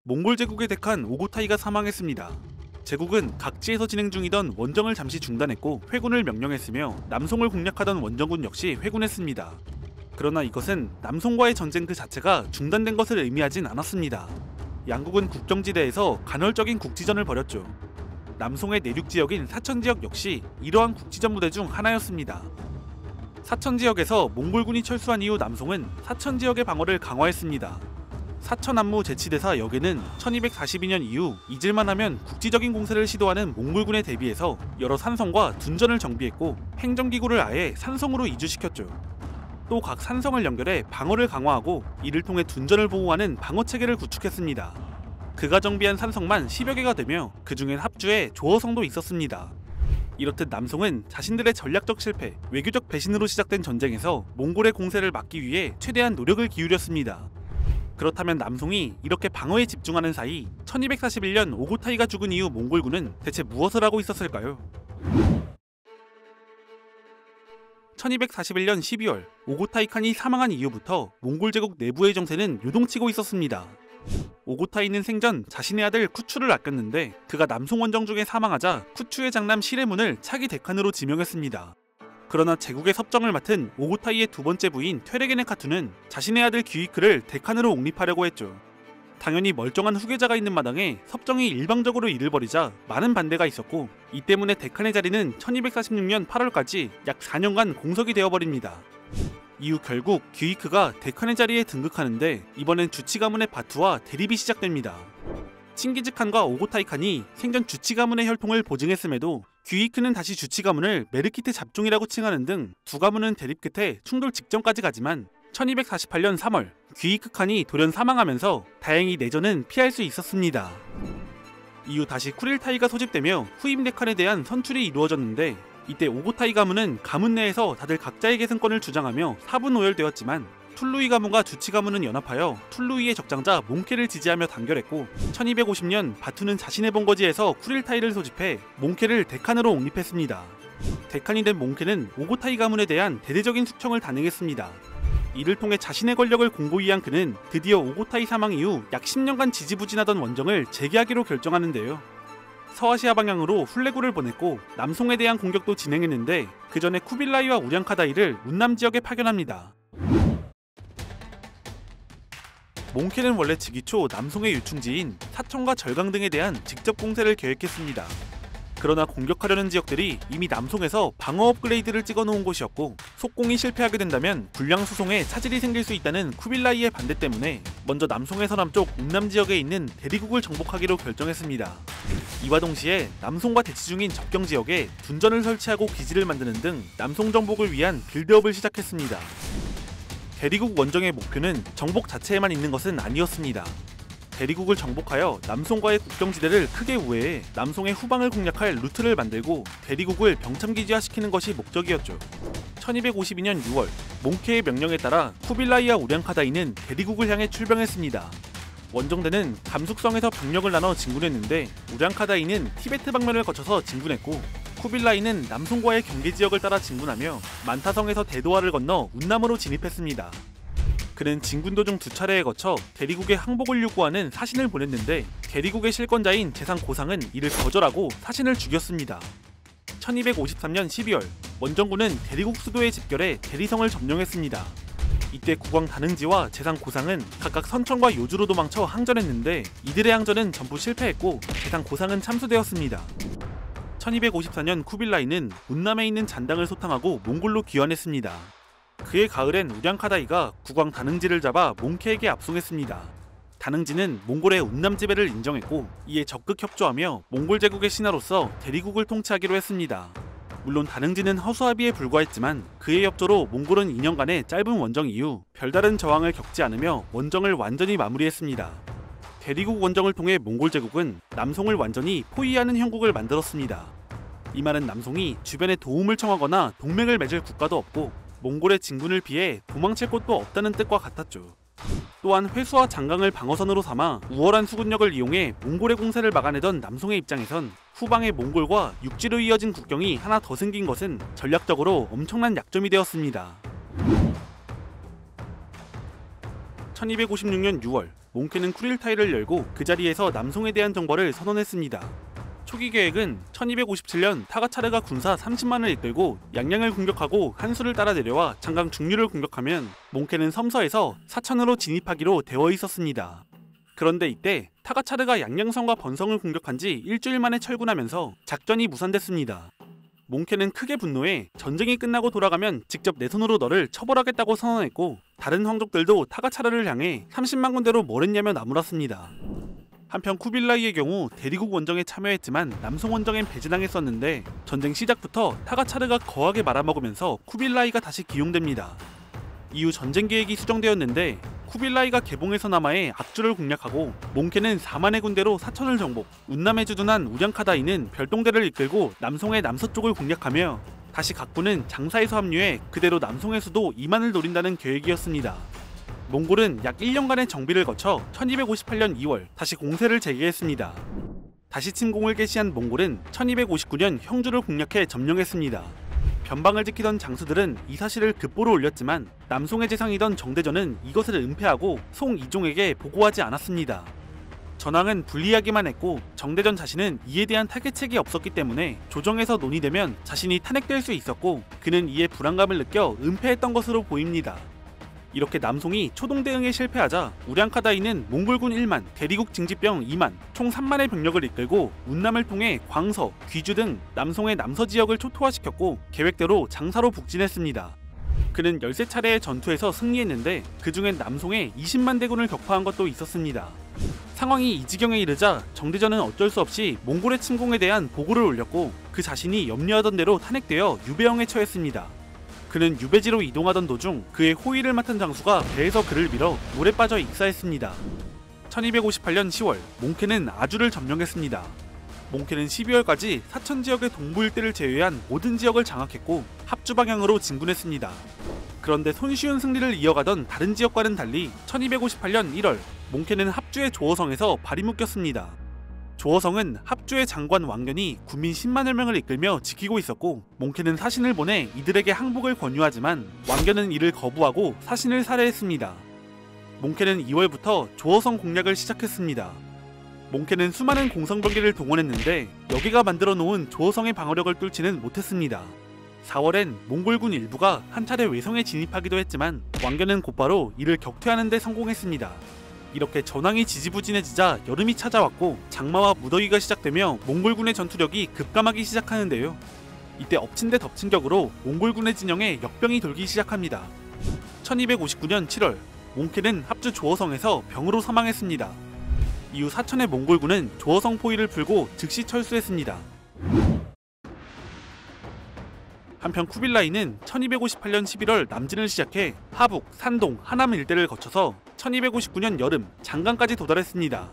몽골 제국의 대칸 오고타이가 사망했습니다. 제국은 각지에서 진행 중이던 원정을 잠시 중단했고 회군을 명령했으며 남송을 공략하던 원정군 역시 회군했습니다. 그러나 이것은 남송과의 전쟁 그 자체가 중단된 것을 의미하진 않았습니다. 양국은 국경지대에서 간헐적인 국지전을 벌였죠. 남송의 내륙 지역인 사천 지역 역시 이러한 국지전 무대 중 하나였습니다. 사천 지역에서 몽골군이 철수한 이후 남송은 사천 지역의 방어를 강화했습니다. 사천 안무 제치대사 역에는 1242년 이후 잊을만 하면 국지적인 공세를 시도하는 몽골군에 대비해서 여러 산성과 둔전을 정비했고 행정기구를 아예 산성으로 이주시켰죠. 또 각 산성을 연결해 방어를 강화하고 이를 통해 둔전을 보호하는 방어체계를 구축했습니다. 그가 정비한 산성만 10여 개가 되며 그 중엔 합주에 조어성도 있었습니다. 이렇듯 남송은 자신들의 전략적 실패, 외교적 배신으로 시작된 전쟁에서 몽골의 공세를 막기 위해 최대한 노력을 기울였습니다. 그렇다면 남송이 이렇게 방어에 집중하는 사이 1241년 오고타이가 죽은 이후 몽골군은 대체 무엇을 하고 있었을까요? 1241년 12월 오고타이 칸이 사망한 이후부터 몽골 제국 내부의 정세는 요동치고 있었습니다. 오고타이는 생전 자신의 아들 쿠추를 아꼈는데 그가 남송 원정 중에 사망하자 쿠추의 장남 시레문을 차기 대칸으로 지명했습니다. 그러나 제국의 섭정을 맡은 오고타이의 두 번째 부인 퇴레게네 카투는 자신의 아들 귀이크를 대칸으로 옹립하려고 했죠. 당연히 멀쩡한 후계자가 있는 마당에 섭정이 일방적으로 일을 벌이자 많은 반대가 있었고 이 때문에 대칸의 자리는 1246년 8월까지 약 4년간 공석이 되어버립니다. 이후 결국 귀이크가 대칸의 자리에 등극하는데 이번엔 주치 가문의 바투와 대립이 시작됩니다. 칭기즈 칸과 오고타이 칸이 생전 주치 가문의 혈통을 보증했음에도 귀이크는 다시 주치 가문을 메르키트 잡종이라고 칭하는 등 두 가문은 대립 끝에 충돌 직전까지 가지만 1248년 3월 귀이크 칸이 돌연 사망하면서 다행히 내전은 피할 수 있었습니다. 이후 다시 쿠릴타이가 소집되며 후임 대칸에 대한 선출이 이루어졌는데 이때 오고타이 가문은 가문 내에서 다들 각자의 계승권을 주장하며 사분오열되었지만 툴루이 가문과 주치 가문은 연합하여 툴루이의 적장자 몽케를 지지하며 단결했고 1250년 바투는 자신의 본거지에서 쿠릴타이를 소집해 몽케를 대칸으로 옹립했습니다. 대칸이 된 몽케는 오고타이 가문에 대한 대대적인 숙청을 단행했습니다. 이를 통해 자신의 권력을 공고히 한 그는 드디어 오고타이 사망 이후 약 10년간 지지부진하던 원정을 재개하기로 결정하는데요. 서아시아 방향으로 훌레구를 보냈고 남송에 대한 공격도 진행했는데 그 전에 쿠빌라이와 우량카다이를 운남 지역에 파견합니다. 몽케는 원래 즉위초 남송의 유충지인 사천과 절강 등에 대한 직접 공세를 계획했습니다. 그러나 공격하려는 지역들이 이미 남송에서 방어 업그레이드를 찍어놓은 곳이었고 속공이 실패하게 된다면 불량 수송에 차질이 생길 수 있다는 쿠빌라이의 반대 때문에 먼저 남송의 서남쪽 운남 지역에 있는 대리국을 정복하기로 결정했습니다. 이와 동시에 남송과 대치 중인 접경 지역에 둔전을 설치하고 기지를 만드는 등 남송 정복을 위한 빌드업을 시작했습니다. 대리국 원정의 목표는 정복 자체에만 있는 것은 아니었습니다. 대리국을 정복하여 남송과의 국경지대를 크게 우회해 남송의 후방을 공략할 루트를 만들고 대리국을 병참기지화시키는 것이 목적이었죠. 1252년 6월 몽케의 명령에 따라 쿠빌라이와 우량카다이는 대리국을 향해 출병했습니다. 원정대는 감숙성에서 병력을 나눠 진군했는데 우량카다이는 티베트 방면을 거쳐서 진군했고 쿠빌라이는 남송과의 경계지역을 따라 진군하며 만타성에서 대도하를 건너 운남으로 진입했습니다. 그는 진군 도중 두 차례에 거쳐 대리국의 항복을 요구하는 사신을 보냈는데 대리국의 실권자인 재상 고상은 이를 거절하고 사신을 죽였습니다. 1253년 12월 원정군은 대리국 수도에 집결해 대리성을 점령했습니다. 이때 국왕 다능지와 재상 고상은 각각 선천과 요주로 도망쳐 항전했는데 이들의 항전은 전부 실패했고 재상 고상은 참수되었습니다. 1254년 쿠빌라이는 운남에 있는 잔당을 소탕하고 몽골로 귀환했습니다. 그해 가을엔 우량카다이가 국왕 다능지를 잡아 몽케에게 압송했습니다. 다능지는 몽골의 운남 지배를 인정했고 이에 적극 협조하며 몽골 제국의 신하로서 대리국을 통치하기로 했습니다. 물론 다능지는 허수아비에 불과했지만 그의 협조로 몽골은 2년간의 짧은 원정 이후 별다른 저항을 겪지 않으며 원정을 완전히 마무리했습니다. 대리국 원정을 통해 몽골 제국은 남송을 완전히 포위하는 형국을 만들었습니다. 이 말은 남송이 주변에 도움을 청하거나 동맹을 맺을 국가도 없고 몽골의 진군을 피해 도망칠 곳도 없다는 뜻과 같았죠. 또한 회수와 장강을 방어선으로 삼아 우월한 수군력을 이용해 몽골의 공세를 막아내던 남송의 입장에선 후방의 몽골과 육지로 이어진 국경이 하나 더 생긴 것은 전략적으로 엄청난 약점이 되었습니다. 1256년 6월 몽케는 쿠릴타이를 열고 그 자리에서 남송에 대한 정벌을 선언했습니다. 초기 계획은 1257년 타가차르가 군사 30만을 이끌고 양양을 공격하고 한수를 따라 내려와 장강 중류를 공격하면 몽케는 섬서에서 사천으로 진입하기로 되어 있었습니다. 그런데 이때 타가차르가 양양성과 번성을 공격한 지 일주일 만에 철군하면서 작전이 무산됐습니다. 몽케는 크게 분노해 전쟁이 끝나고 돌아가면 직접 내 손으로 너를 처벌하겠다고 선언했고, 다른 황족들도 타가차르를 향해 30만 군대로 뭘 했냐며 나무랐습니다. 한편 쿠빌라이의 경우 대리국 원정에 참여했지만 남송 원정엔 배제당했었는데, 전쟁 시작부터 타가차르가 거하게 말아먹으면서 쿠빌라이가 다시 기용됩니다. 이후 전쟁 계획이 수정되었는데 쿠빌라이가 개봉에서 남하해 악주를 공략하고, 몽케는 4만의 군대로 사천을 정복, 운남에 주둔한 우량카다이는 별동대를 이끌고 남송의 남서쪽을 공략하며, 다시 각부는 장사에서 합류해 그대로 남송의 수도 이만을 노린다는 계획이었습니다. 몽골은 약 1년간의 정비를 거쳐 1258년 2월 다시 공세를 재개했습니다. 다시 침공을 개시한 몽골은 1259년 형주를 공략해 점령했습니다. 변방을 지키던 장수들은 이 사실을 급보로 올렸지만 남송의 재상이던 정대전은 이것을 은폐하고 송 이종에게 보고하지 않았습니다. 전황은 불리하기만 했고 정대전 자신은 이에 대한 타개책이 없었기 때문에 조정에서 논의되면 자신이 탄핵될 수 있었고, 그는 이에 불안감을 느껴 은폐했던 것으로 보입니다. 이렇게 남송이 초동 대응에 실패하자 우량카다이는 몽골군 1만, 대리국 징집병 2만, 총 3만의 병력을 이끌고 운남을 통해 광서, 귀주 등 남송의 남서 지역을 초토화시켰고 계획대로 장사로 북진했습니다. 그는 13차례의 전투에서 승리했는데 그 중엔 남송에 20만 대군을 격파한 것도 있었습니다. 상황이 이 지경에 이르자 정대전은 어쩔 수 없이 몽골의 침공에 대한 보고를 올렸고, 그 자신이 염려하던 대로 탄핵되어 유배형에 처했습니다. 그는 유배지로 이동하던 도중 그의 호위를 맡은 장수가 배에서 그를 밀어 물에 빠져 익사했습니다. 1258년 10월 몽케는 아주를 점령했습니다. 몽케는 12월까지 사천 지역의 동부 일대를 제외한 모든 지역을 장악했고 합주 방향으로 진군했습니다. 그런데 손쉬운 승리를 이어가던 다른 지역과는 달리 1258년 1월 몽케는 합주의 조어성에서 발이 묶였습니다. 조어성은 합주의 장관 왕견이 군민 10만여 명을 이끌며 지키고 있었고, 몽케는 사신을 보내 이들에게 항복을 권유하지만 왕견은 이를 거부하고 사신을 살해했습니다. 몽케는 2월부터 조어성 공략을 시작했습니다. 몽케는 수많은 공성병기를 동원했는데 여기가 만들어 놓은 조어성의 방어력을 뚫지는 못했습니다. 4월엔 몽골군 일부가 한 차례 외성에 진입하기도 했지만 왕견은 곧바로 이를 격퇴하는 데 성공했습니다. 이렇게 전황이 지지부진해지자 여름이 찾아왔고 장마와 무더위가 시작되며 몽골군의 전투력이 급감하기 시작하는데요. 이때 엎친 데 덮친 격으로 몽골군의 진영에 역병이 돌기 시작합니다. 1259년 7월 몽케는 합주 조어성에서 병으로 사망했습니다. 이후 사천의 몽골군은 조어성 포위를 풀고 즉시 철수했습니다. 한편 쿠빌라이는 1258년 11월 남진을 시작해 하북, 산동, 하남 일대를 거쳐서 1259년 여름 장강까지 도달했습니다.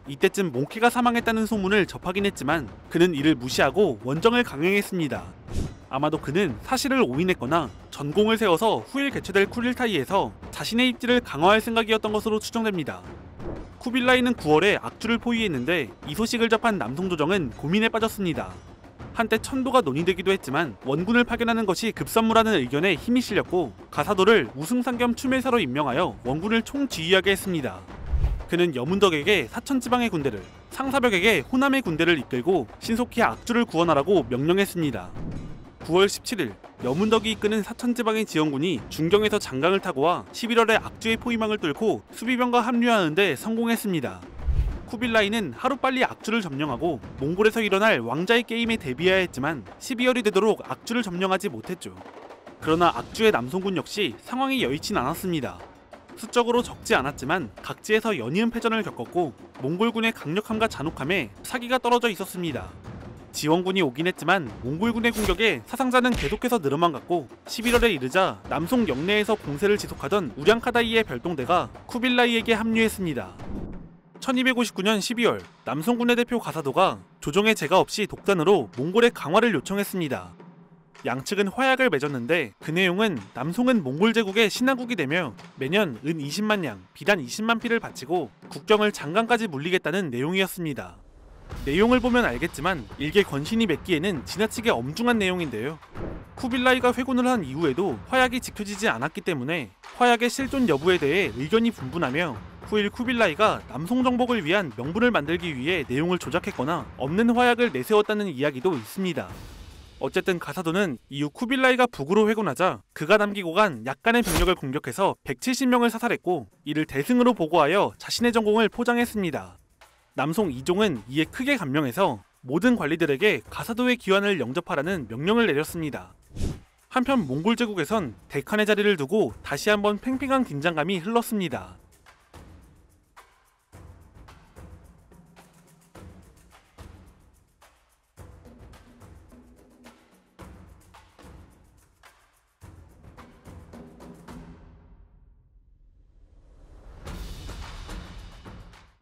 이때쯤 몽케가 사망했다는 소문을 접하긴 했지만 그는 이를 무시하고 원정을 강행했습니다. 아마도 그는 사실을 오인했거나 전공을 세워서 후일 개최될 쿠릴타이에서 자신의 입지를 강화할 생각이었던 것으로 추정됩니다. 쿠빌라이는 9월에 악주를 포위했는데 이 소식을 접한 남송조정은 고민에 빠졌습니다. 한때 천도가 논의되기도 했지만 원군을 파견하는 것이 급선무라는 의견에 힘이 실렸고 가사도를 우승상 겸 추밀사로 임명하여 원군을 총지휘하게 했습니다. 그는 여문덕에게 사천지방의 군대를, 상사벽에게 호남의 군대를 이끌고 신속히 악주를 구원하라고 명령했습니다. 9월 17일 여문덕이 이끄는 사천지방의 지원군이 중경에서 장강을 타고 와 11월에 악주의 포위망을 뚫고 수비병과 합류하는 데 성공했습니다. 쿠빌라이는 하루빨리 악주를 점령하고 몽골에서 일어날 왕자의 게임에 대비해야 했지만 12월이 되도록 악주를 점령하지 못했죠. 그러나 악주의 남송군 역시 상황이 여의치 않았습니다. 수적으로 적지 않았지만 각지에서 연이은 패전을 겪었고 몽골군의 강력함과 잔혹함에 사기가 떨어져 있었습니다. 지원군이 오긴 했지만 몽골군의 공격에 사상자는 계속해서 늘어만 갔고 11월에 이르자 남송 영내에서 공세를 지속하던 우량카다이의 별동대가 쿠빌라이에게 합류했습니다. 1259년 12월 남송군의 대표 가사도가 조정의 제가 없이 독단으로 몽골의 강화를 요청했습니다. 양측은 화약을 맺었는데 그 내용은 남송은 몽골 제국의 신하국이 되며 매년 은 20만 양, 비단 20만 피를 바치고 국경을 장강까지 물리겠다는 내용이었습니다. 내용을 보면 알겠지만 일개 권신이 맺기에는 지나치게 엄중한 내용인데요. 쿠빌라이가 회군을 한 이후에도 화약이 지켜지지 않았기 때문에 화약의 실존 여부에 대해 의견이 분분하며 후일 쿠빌라이가 남송 정복을 위한 명분을 만들기 위해 내용을 조작했거나 없는 화약을 내세웠다는 이야기도 있습니다. 어쨌든 가사도는 이후 쿠빌라이가 북으로 회군하자 그가 남기고 간 약간의 병력을 공격해서 170명을 사살했고, 이를 대승으로 보고하여 자신의 전공을 포장했습니다. 남송 이종은 이에 크게 감명해서 모든 관리들에게 가사도의 기환을 영접하라는 명령을 내렸습니다. 한편 몽골 제국에선 대칸의 자리를 두고 다시 한번 팽팽한 긴장감이 흘렀습니다.